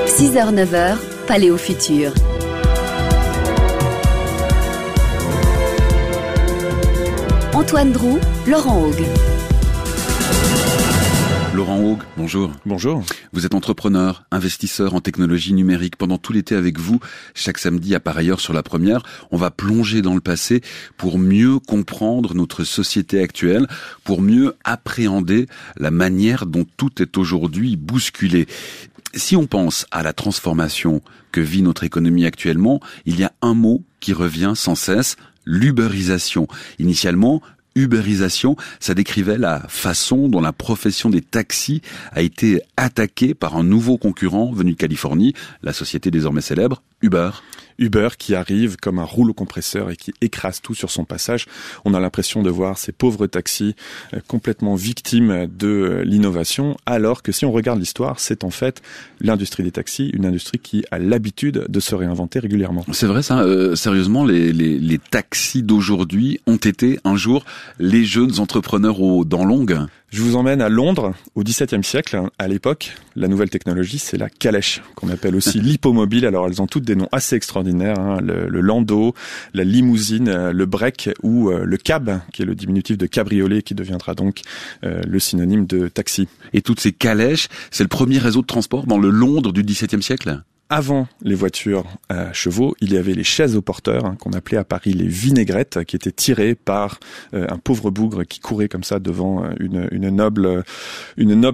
6h-9h, Paléo Futur. Antoine Drou, Laurent Haug. Laurent Haug, bonjour. Bonjour. Vous êtes entrepreneur, investisseur en technologie numérique. Pendant tout l'été avec vous, chaque samedi à Par ailleurs sur La Première, on va plonger dans le passé pour mieux comprendre notre société actuelle, pour mieux appréhender la manière dont tout est aujourd'hui bousculé. Si on pense à la transformation que vit notre économie actuellement, il y a un mot qui revient sans cesse, l'uberisation. Initialement, Uberisation, ça décrivait la façon dont la profession des taxis a été attaquée par un nouveau concurrent venu de Californie, la société désormais célèbre, Uber. Uber qui arrive comme un rouleau compresseur et qui écrase tout sur son passage. On a l'impression de voir ces pauvres taxis complètement victimes de l'innovation, alors que si on regarde l'histoire, c'est en fait l'industrie des taxis, une industrie qui a l'habitude de se réinventer régulièrement. C'est vrai ça, sérieusement, les taxis d'aujourd'hui ont été un jour les jeunes entrepreneurs aux dents longues. Je vous emmène à Londres au XVIIe siècle. À l'époque, la nouvelle technologie, c'est la calèche, qu'on appelle aussi l'hippomobile. Alors, elles ont toutes des noms assez extraordinaires, hein. Le landau, la limousine, le break ou le cab, qui est le diminutif de cabriolet, qui deviendra donc le synonyme de taxi. Et toutes ces calèches, c'est le premier réseau de transport dans le Londres du XVIIe siècle ? Avant les voitures à chevaux, il y avait les chaises aux porteurs, hein, qu'on appelait à Paris les vinaigrettes, qui étaient tirées par un pauvre bougre qui courait comme ça devant une noble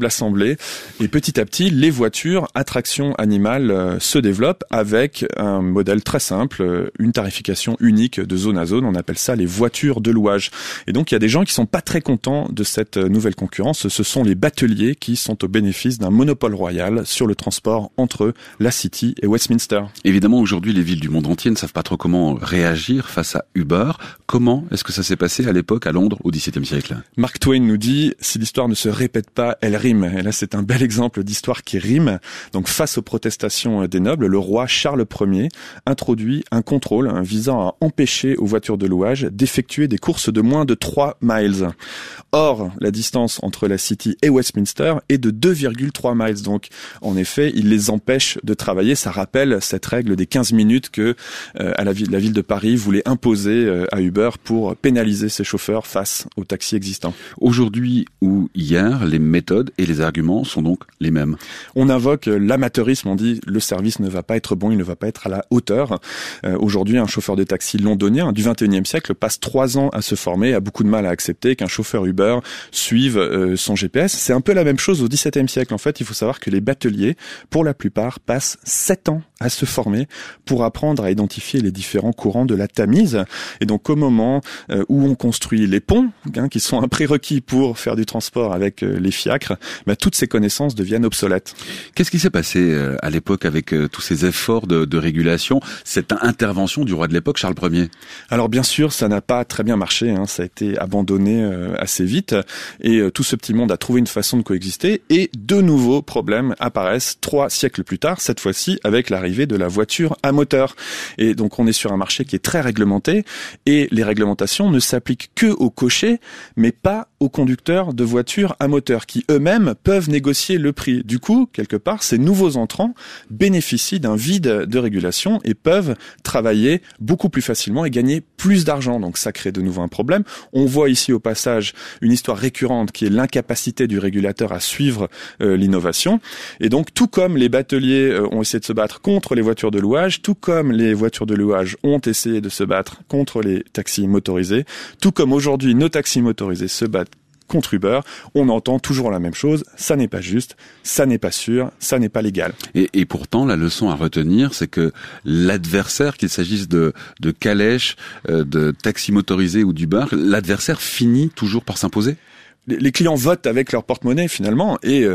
assemblée. Et petit à petit, les voitures à traction animale se développent avec un modèle très simple, une tarification unique de zone à zone. On appelle ça les voitures de louage. Et donc, il y a des gens qui sont pas très contents de cette nouvelle concurrence. Ce sont les bateliers qui sont au bénéfice d'un monopole royal sur le transport entre la City et Westminster. Évidemment, aujourd'hui, les villes du monde entier ne savent pas trop comment réagir face à Uber. Comment est-ce que ça s'est passé à l'époque à Londres au XVIIe siècle ? Mark Twain nous dit « Si l'histoire ne se répète pas, elle rime ». Et là, c'est un bel exemple d'histoire qui rime. Donc, face aux protestations des nobles, le roi Charles Ier introduit un contrôle visant à empêcher aux voitures de louage d'effectuer des courses de moins de 3 miles. Or, la distance entre la City et Westminster est de 2,3 miles. Donc, en effet, il les empêche de travailler. Ça rappelle cette règle des 15 minutes que la ville de Paris voulait imposer à Uber pour pénaliser ses chauffeurs face aux taxis existants. Aujourd'hui ou hier, les méthodes et les arguments sont donc les mêmes. On invoque l'amateurisme, on dit le service ne va pas être bon, il ne va pas être à la hauteur. Aujourd'hui, un chauffeur de taxi londonien du 21e siècle passe 3 ans à se former, a beaucoup de mal à accepter qu'un chauffeur Uber suive son GPS. C'est un peu la même chose au XVIIe siècle. En fait, il faut savoir que les bateliers, pour la plupart, passent 7 ans à se former pour apprendre à identifier les différents courants de la Tamise. Et donc, au moment où on construit les ponts, qui sont un prérequis pour faire du transport avec les fiacres, toutes ces connaissances deviennent obsolètes. Qu'est-ce qui s'est passé à l'époque avec tous ces efforts de régulation, cette intervention du roi de l'époque, Charles Ier ? Alors, bien sûr, ça n'a pas très bien marché. Ça a été abandonné assez vite. Et tout ce petit monde a trouvé une façon de coexister. Et de nouveaux problèmes apparaissent 3 siècles plus tard, cette fois-ci avec l'arrivée de la voiture à moteur. Et donc on est sur un marché qui est très réglementé et les réglementations ne s'appliquent que aux cochers mais pas aux conducteurs de voitures à moteur qui eux-mêmes peuvent négocier le prix. Du coup, quelque part, ces nouveaux entrants bénéficient d'un vide de régulation et peuvent travailler beaucoup plus facilement et gagner plus d'argent. Donc ça crée de nouveau un problème. On voit ici au passage une histoire récurrente qui est l'incapacité du régulateur à suivre l'innovation. Et donc tout comme les bateliers ont essayé de se battre contre les voitures de louage, tout comme les voitures de louage ont essayé de se battre contre les taxis motorisés, tout comme aujourd'hui nos taxis motorisés se battent contre Uber, on entend toujours la même chose, ça n'est pas juste, ça n'est pas sûr, ça n'est pas légal. Et pourtant, la leçon à retenir, c'est que l'adversaire, qu'il s'agisse de calèche, de taxi motorisé ou d'Uber, l'adversaire finit toujours par s'imposer ? Les clients votent avec leur porte-monnaie finalement et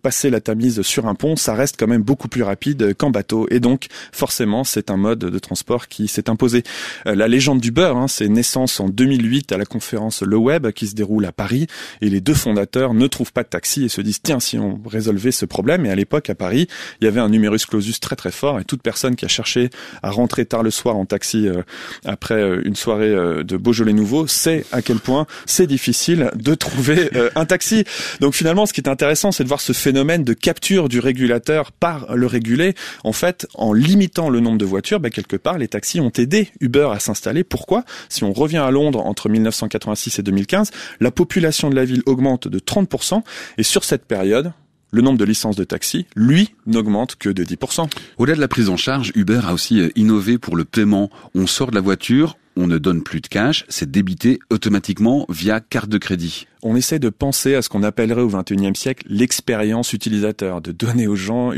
passer la Tamise sur un pont, ça reste quand même beaucoup plus rapide qu'en bateau et donc forcément c'est un mode de transport qui s'est imposé. La légende du beurre, c'est naissance en 2008 à la conférence Le Web qui se déroule à Paris et les 2 fondateurs ne trouvent pas de taxi et se disent tiens si on résolvait ce problème. Et à l'époque à Paris il y avait un numerus clausus très très fort et toute personne qui a cherché à rentrer tard le soir en taxi après une soirée de Beaujolais nouveau sait à quel point c'est difficile de trouver trouver un taxi. Donc finalement, ce qui est intéressant, c'est de voir ce phénomène de capture du régulateur par le régulé. En fait, en limitant le nombre de voitures, quelque part, les taxis ont aidé Uber à s'installer. Pourquoi ? Si on revient à Londres entre 1986 et 2015, la population de la ville augmente de 30%, et sur cette période, le nombre de licences de taxi, lui, n'augmente que de 10%. Au-delà de la prise en charge, Uber a aussi innové pour le paiement. On sort de la voiture, on ne donne plus de cash, c'est débité automatiquement via carte de crédit. On essaie de penser à ce qu'on appellerait au XXIe siècle l'expérience utilisateur, de donner aux gens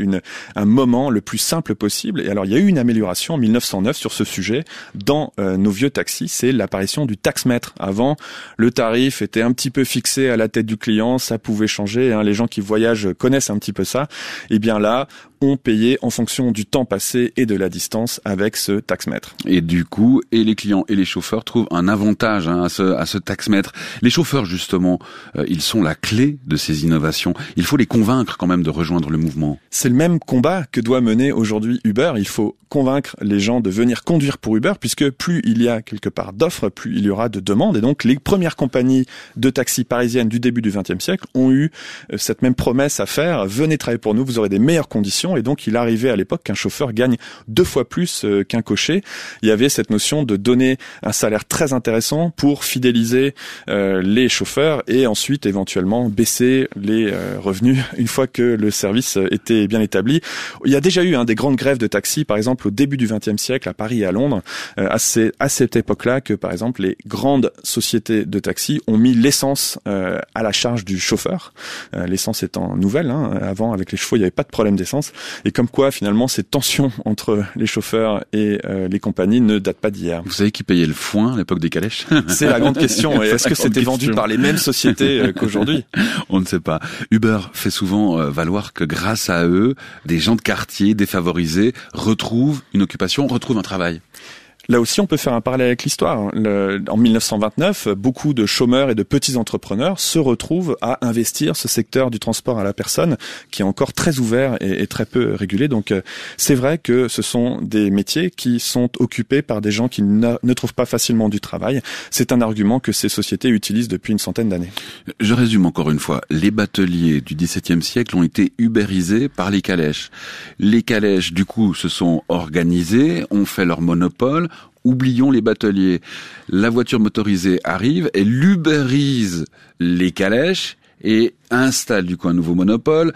un moment le plus simple possible. Et alors, il y a eu une amélioration en 1909 sur ce sujet dans nos vieux taxis, c'est l'apparition du taxmètre. Avant, le tarif était un petit peu fixé à la tête du client, ça pouvait changer, les gens qui voyagent connaissent un petit peu ça. Et bien là, on payait en fonction du temps passé et de la distance avec ce taxmètre. Et du coup, et les clients et les chauffeurs trouvent un avantage à ce taxmètre. Les chauffeurs, justement, ils sont la clé de ces innovations. Il faut les convaincre quand même de rejoindre le mouvement. C'est le même combat que doit mener aujourd'hui Uber. Il faut convaincre les gens de venir conduire pour Uber, puisque plus il y a quelque part d'offres, plus il y aura de demandes. Et donc, les premières compagnies de taxis parisiennes du début du XXe siècle ont eu cette même promesse à faire. Venez travailler pour nous, vous aurez des meilleures conditions. Et donc, il arrivait à l'époque qu'un chauffeur gagne 2 fois plus qu'un cocher. Il y avait cette notion de donner un salaire très intéressant pour fidéliser les chauffeurs et ensuite éventuellement baisser les revenus une fois que le service était bien établi. Il y a déjà eu des grandes grèves de taxis, par exemple au début du XXe siècle à Paris et à Londres. C'est à cette époque-là que, par exemple, les grandes sociétés de taxis ont mis l'essence à la charge du chauffeur. L'essence étant nouvelle, avant avec les chevaux il n'y avait pas de problème d'essence. Et comme quoi finalement ces tensions entre les chauffeurs et les compagnies ne datent pas d'hier. Vous savez qui payait le foin à l'époque des calèches ? C'est la grande question. Et est-ce que c'était vendu par les mêmes sociétés qu'aujourd'hui ? On ne sait pas. Uber fait souvent valoir que grâce à eux, des gens de quartier défavorisés retrouvent une occupation, retrouvent un travail. Là aussi, on peut faire un parallèle avec l'histoire. En 1929, beaucoup de chômeurs et de petits entrepreneurs se retrouvent à investir ce secteur du transport à la personne qui est encore très ouvert et très peu régulé. Donc, c'est vrai que ce sont des métiers qui sont occupés par des gens qui ne trouvent pas facilement du travail. C'est un argument que ces sociétés utilisent depuis une centaine d'années. Je résume encore une fois. Les bateliers du XVIIe siècle ont été ubérisés par les calèches. Les calèches, du coup, se sont organisés, ont fait leur monopole. Oublions les bateliers. La voiture motorisée arrive, elle ubérise les calèches et installe du coup un nouveau monopole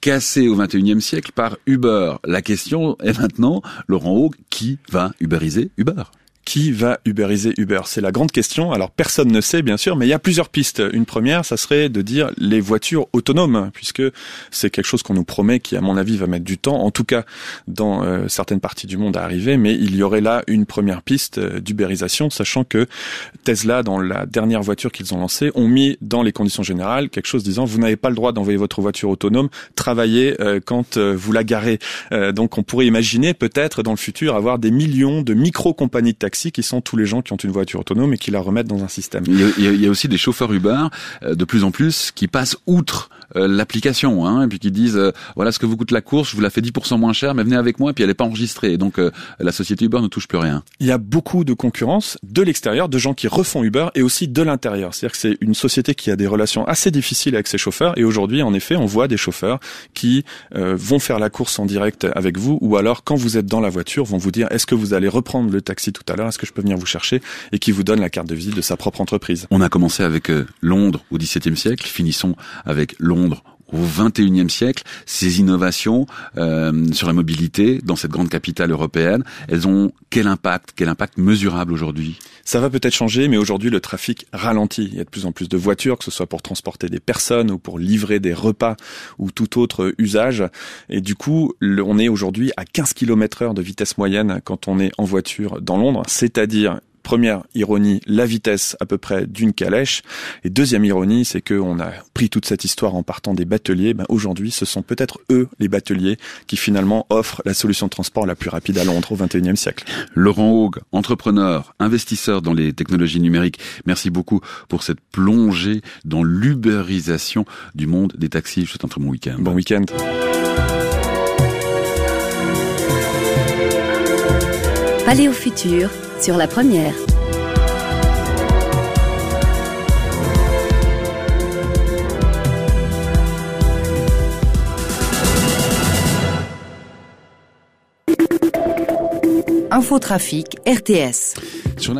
cassé au XXIe siècle par Uber. La question est maintenant, Laurent Haug, qui va ubériser Uber ? Qui va ubériser Uber ? C'est la grande question. Alors personne ne sait bien sûr, mais il y a plusieurs pistes. Une première, ça serait de dire les voitures autonomes, puisque c'est quelque chose qu'on nous promet qui à mon avis va mettre du temps, en tout cas dans certaines parties du monde à arriver, mais il y aurait là une première piste d'ubérisation, sachant que Tesla, dans la dernière voiture qu'ils ont lancée, ont mis dans les conditions générales quelque chose disant vous n'avez pas le droit d'envoyer votre voiture autonome, travaillez quand vous la garez. Donc on pourrait imaginer peut-être dans le futur avoir des millions de micro-compagnies de taxi qui sont tous les gens qui ont une voiture autonome et qui la remettent dans un système. Il y a aussi des chauffeurs Uber de plus en plus qui passent outre l'application, et puis qui disent voilà ce que vous coûte la course, je vous la fais 10% moins cher, mais venez avec moi, et puis elle n'est pas enregistrée. Et donc la société Uber ne touche plus rien. Il y a beaucoup de concurrence de l'extérieur, de gens qui refont Uber et aussi de l'intérieur. C'est-à-dire que c'est une société qui a des relations assez difficiles avec ses chauffeurs. Et aujourd'hui, en effet, on voit des chauffeurs qui vont faire la course en direct avec vous, ou alors quand vous êtes dans la voiture, vont vous dire est-ce que vous allez reprendre le taxi tout à l'heure, est-ce que je peux venir vous chercher, et qui vous donne la carte de visite de sa propre entreprise. On a commencé avec Londres au XVIIe siècle, finissons avec Londres au XXIe siècle. Ces innovations sur la mobilité dans cette grande capitale européenne, elles ont quel impact mesurable aujourd'hui? Ça va peut-être changer, mais aujourd'hui le trafic ralentit. Il y a de plus en plus de voitures, que ce soit pour transporter des personnes ou pour livrer des repas ou tout autre usage. Et du coup, on est aujourd'hui à 15 km/h de vitesse moyenne quand on est en voiture dans Londres, c'est-à-dire première ironie, la vitesse à peu près d'une calèche. Et deuxième ironie, c'est qu'on a pris toute cette histoire en partant des bateliers. Aujourd'hui, ce sont peut-être eux, les bateliers, qui finalement offrent la solution de transport la plus rapide à Londres au XXIe siècle. Laurent Haug, entrepreneur, investisseur dans les technologies numériques. Merci beaucoup pour cette plongée dans l'ubérisation du monde des taxis. Je vous souhaite un très bon week-end. Bon week-end. Palais au futur sur la première. Infotrafic, RTS. Sur